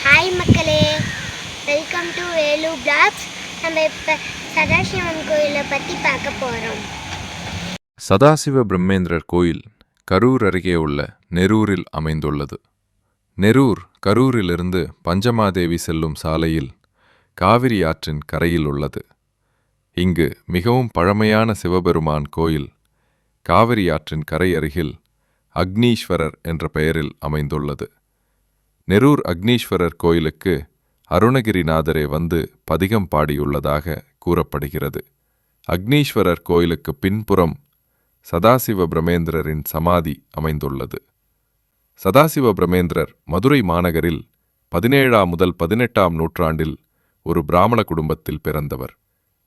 Hi மக்களே, welcome to Velu blocks. நம்ம இப்போ சதாசிவன் கோயிலை பற்றி பார்க்க போகிறோம். சதாசிவ பிரம்மேந்திரர் கோயில் கரூர் அருகே உள்ள நெரூரில் அமைந்துள்ளது. நெரூர் கரூரிலிருந்து பஞ்சமாதேவி செல்லும் சாலையில் காவிரி ஆற்றின் கரையில் உள்ளது. இங்கு மிகவும் பழமையான சிவபெருமான் கோயில் காவிரி ஆற்றின் கரை அருகில் அக்னீஸ்வரர் என்ற பெயரில் அமைந்துள்ளது. நெரூர் அக்னீஸ்வரர் கோயிலுக்கு அருணகிரிநாதரே வந்து பதிகம் பாடியுள்ளதாக கூறப்படுகிறது. அக்னீஸ்வரர் கோயிலுக்கு பின்புறம் சதாசிவ பிரமேந்திரரின் சமாதி அமைந்துள்ளது. சதாசிவ பிரமேந்திரர் மதுரை மாநகரில் 17ஆம் முதல் 18ஆம் நூற்றாண்டில் ஒரு பிராமண குடும்பத்தில் பிறந்தவர்.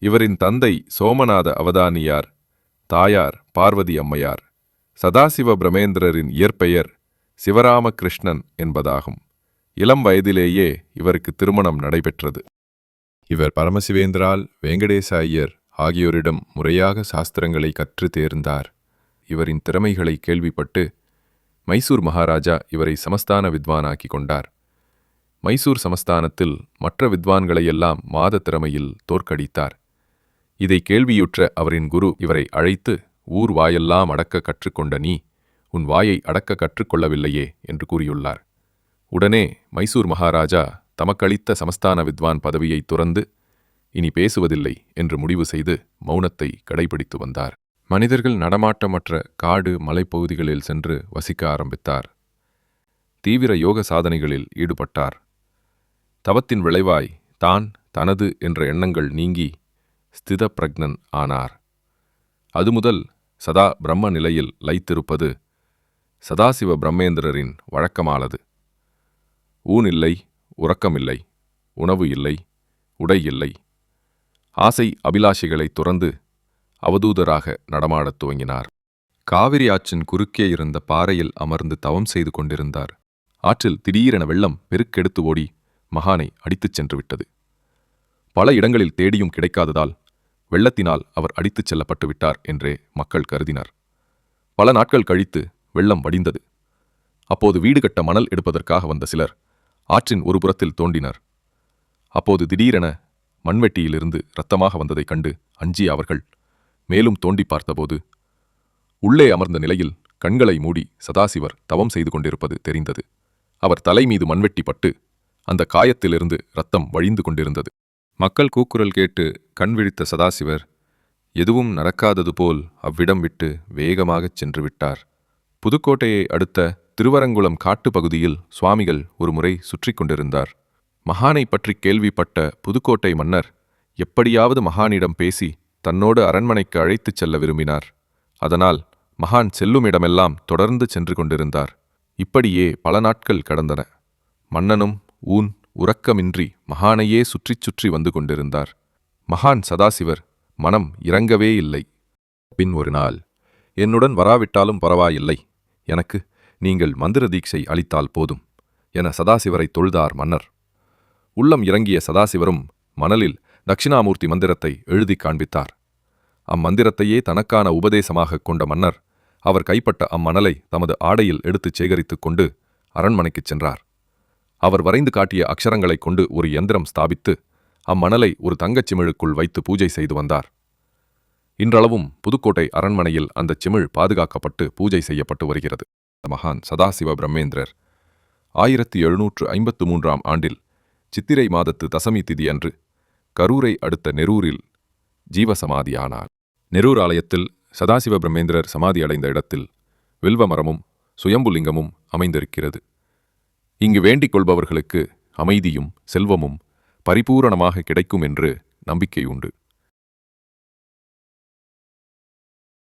இவரின் தந்தை சோமநாத அவதானியார், தாயார் பார்வதி அம்மையார். சதாசிவ பிரமேந்திரரின் இயற்பெயர் சிவராமகிருஷ்ணன் என்பதாகும். இளம் வயதிலேயே இவருக்கு திருமணம் நடைபெற்றது. இவர் பரமசிவேந்திரால், வெங்கடேச ஐயர் ஆகியோரிடம் முறையாக சாஸ்திரங்களை கற்று தேர்ந்தார். இவரின் திறமைகளை கேள்விப்பட்டு மைசூர் மகாராஜா இவரை சமஸ்தான வித்வானாக்கி கொண்டார். மைசூர் சமஸ்தானத்தில் மற்ற வித்வான்களையெல்லாம் வாத திறமையில் தோற்கடித்தார். இதை கேள்வியுற்ற அவரின் குரு இவரை அழைத்து, ஊர் வாயெல்லாம் அடக்க கற்றுக்கொண்ட நீ உன் வாயை அடக்க கற்றுக்கொள்ளவில்லையே என்று கூறியுள்ளார். உடனே மைசூர் மகாராஜா தமக்களித்த சமஸ்தான வித்வான் பதவியை துறந்து இனி பேசுவதில்லை என்று முடிவு செய்து மௌனத்தை கடைபிடித்து வந்தார். மனிதர்கள் நடமாட்டமற்ற காடு மலைப்பகுதிகளில் சென்று வசிக்க ஆரம்பித்தார். தீவிர யோக சாதனைகளில் ஈடுபட்டார். தவத்தின் விளைவாய் தான் தனது என்ற எண்ணங்கள் நீங்கி ஸ்தித பிரக்னன் ஆனார். அது முதல் சதா பிரம்ம நிலையில் லயித்திருப்பது சதாசிவ பிரம்மேந்திரரின் வழக்கமானது. ஊன் இல்லை, உறக்கமில்லை, உணவு இல்லை, உடை இல்லை. ஆசை அபிலாஷைகளை துறந்து அவதூதராக நடமாடத் துவங்கினார். காவிரி ஆற்றின் குறுக்கே இருந்த பாறையில் அமர்ந்து தவம் செய்து கொண்டிருந்தார். ஆற்றில் திடீரென வெள்ளம் பெருக்கெடுத்து ஓடி மகானை அடித்துச் சென்று விட்டது. பல இடங்களில் தேடியும் கிடைக்காததால் வெள்ளத்தினால் அவர் அடித்துச் செல்லப்பட்டு விட்டார் என்றே மக்கள் கருதினர். பல நாட்கள் கழித்து வெள்ளம் வடிந்தது. அப்போது வீடு கட்ட மணல் எடுப்பதற்காக வந்த சிலர் ஆற்றின் ஒரு புறத்தில் தோண்டினர். அப்போது திடீரென மண்வெட்டியிலிருந்து இரத்தமாக வந்ததைக் கண்டு அஞ்சிய அவர்கள் மேலும் தோண்டி பார்த்தபோது உள்ளே அமர்ந்த நிலையில் கண்களை மூடி சதாசிவர் தவம் செய்து கொண்டிருப்பது தெரிந்தது. அவர் தலை மீது மண்வெட்டி பட்டு அந்த காயத்திலிருந்து இரத்தம் வழிந்து கொண்டிருந்தது. மக்கள் கூக்குரல் கேட்டு கண் விழித்த சதாசிவர் எதுவும் நடக்காதது போல் அவ்விடம் விட்டு வேகமாகச் சென்று விட்டார். புதுக்கோட்டையை அடுத்த திருவரங்குளம் காட்டுப் பகுதியில் சுவாமிகள் ஒரு முறை சுற்றி கொண்டிருந்தார். மகானை பற்றி கேள்விப்பட்ட புதுக்கோட்டை மன்னர் எப்படியாவது மகானிடம் பேசி தன்னோடு அரண்மனைக்கு அழைத்துச் செல்ல விரும்பினார். அதனால் மகான் செல்லுமிடமெல்லாம் தொடர்ந்து சென்று கொண்டிருந்தார். இப்படியே பல நாட்கள் கடந்தன. மன்னனும் ஊன் உறக்கமின்றி மகானையே சுற்றிச் சுற்றி வந்து கொண்டிருந்தார். மகான் சதாசிவர் மனம் இறங்கவே இல்லை. பின் ஒரு நாள், என்னுடன் வராவிட்டாலும் பரவாயில்லை, எனக்கு நீங்கள் மந்திர தீட்சை அளித்தால் போதும் என சதாசிவரை தொழுதார் மன்னர். உள்ளம் இறங்கிய சதாசிவரும் மணலில் தட்சிணாமூர்த்தி மந்திரத்தை எழுதி காண்பித்தார். அம்மந்திரத்தையே தனக்கான உபதேசமாகக் கொண்ட மன்னர் அவர் கைப்பட்ட அம்மணலை தமது ஆடையில் எடுத்துச் சேகரித்துக் கொண்டு அரண்மனைக்குச் சென்றார். அவர் வரைந்து காட்டிய அக்ஷரங்களைக் கொண்டு ஒரு யந்திரம் ஸ்தாபித்து அம்மணலை ஒரு தங்கச் சிமிழுக்குள் வைத்து பூஜை செய்து வந்தார். இன்றளவும் புதுக்கோட்டை அரண்மனையில் அந்தச் சிமிழ் பாதுகாக்கப்பட்டு பூஜை செய்யப்பட்டு வருகிறது. மகான் சதாசிவ பிரம்மேந்திரர் 1753ஆம் ஆண்டில் சித்திரை மாதத்து தசமி திதி அன்று கரூரை அடுத்த நெரூரில் ஜீவசமாதியானார். நெரூர் ஆலயத்தில் சதாசிவ பிரம்மேந்திரர் சமாதி அடைந்த இடத்தில் வில்வமரமும் சுயம்புலிங்கமும் அமைந்திருக்கிறது. இங்கு வேண்டிக் கொள்பவர்களுக்கு அமைதியும் செல்வமும் பரிபூரணமாக கிடைக்கும் என்று நம்பிக்கை உண்டு.